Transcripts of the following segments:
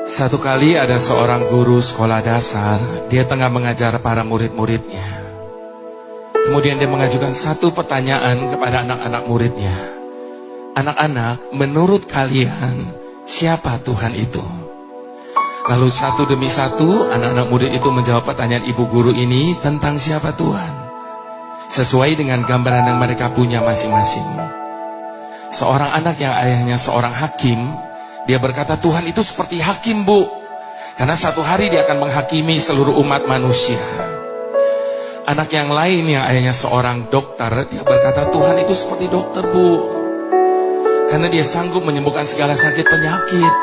Satu kali ada seorang guru sekolah dasar, dia tengah mengajar para murid-muridnya. Kemudian dia mengajukan satu pertanyaan kepada anak-anak muridnya. Anak-anak, menurut kalian, siapa Tuhan itu? Lalu satu demi satu, anak-anak murid itu menjawab pertanyaan ibu guru ini tentang siapa Tuhan, sesuai dengan gambaran yang mereka punya masing-masing. Seorang anak yang ayahnya seorang hakim, dia berkata, Tuhan itu seperti hakim, Bu, karena satu hari dia akan menghakimi seluruh umat manusia. Anak yang lain yang ayahnya seorang dokter, dia berkata, Tuhan itu seperti dokter, Bu, karena dia sanggup menyembuhkan segala sakit penyakit.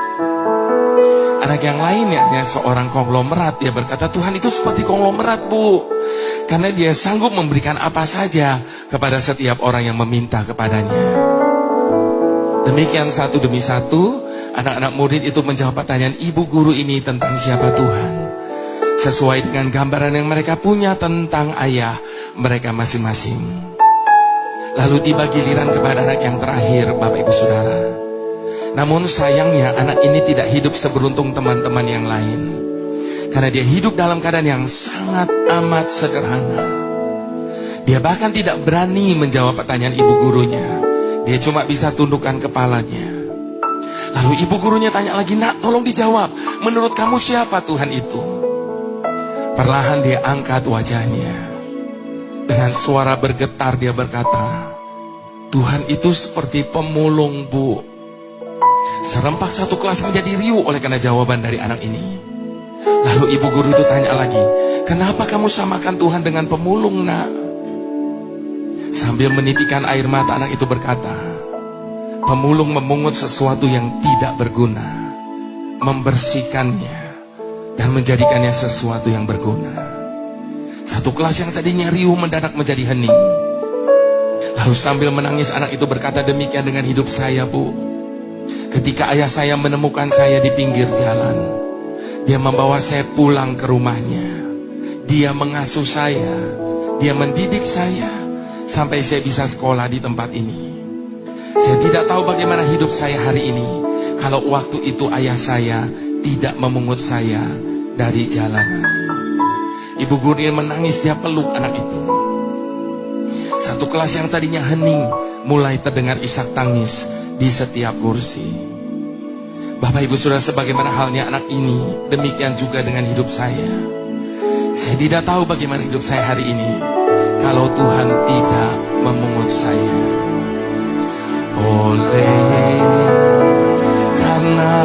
Anak yang lain yang ayahnya seorang konglomerat, dia berkata, Tuhan itu seperti konglomerat, Bu, karena dia sanggup memberikan apa saja kepada setiap orang yang meminta kepadanya. Demikian satu demi satu, anak-anak murid itu menjawab pertanyaan ibu guru ini tentang siapa Tuhan, sesuai dengan gambaran yang mereka punya tentang ayah mereka masing-masing. Lalu tiba giliran kepada anak yang terakhir, Bapak Ibu Saudara. Namun sayangnya anak ini tidak hidup seberuntung teman-teman yang lain, karena dia hidup dalam keadaan yang sangat amat sederhana. Dia bahkan tidak berani menjawab pertanyaan ibu gurunya. Dia cuma bisa tundukkan kepalanya. Lalu ibu gurunya tanya lagi, Nak, tolong dijawab, menurut kamu siapa Tuhan itu? Perlahan dia angkat wajahnya. Dengan suara bergetar dia berkata, Tuhan itu seperti pemulung, Bu. Serempak satu kelas menjadi riuh oleh karena jawaban dari anak ini. Lalu ibu guru itu tanya lagi, kenapa kamu samakan Tuhan dengan pemulung, Nak? Sambil menitikan air mata, anak itu berkata, pemulung memungut sesuatu yang tidak berguna, membersihkannya dan menjadikannya sesuatu yang berguna. Satu kelas yang tadinya riuh mendadak menjadi hening. Lalu sambil menangis anak itu berkata, demikian dengan hidup saya, Bu. Ketika ayah saya menemukan saya di pinggir jalan, dia membawa saya pulang ke rumahnya. Dia mengasuh saya, dia mendidik saya sampai saya bisa sekolah di tempat ini. Saya tidak tahu bagaimana hidup saya hari ini kalau waktu itu ayah saya tidak memungut saya dari jalanan. Ibu guru menangis, dia peluk anak itu. Satu kelas yang tadinya hening mulai terdengar isak tangis di setiap kursi. Bapak Ibu Saudara, sebagaimana halnya anak ini, demikian juga dengan hidup saya. Saya tidak tahu bagaimana hidup saya hari ini kalau Tuhan tidak memungut saya. Oleh karena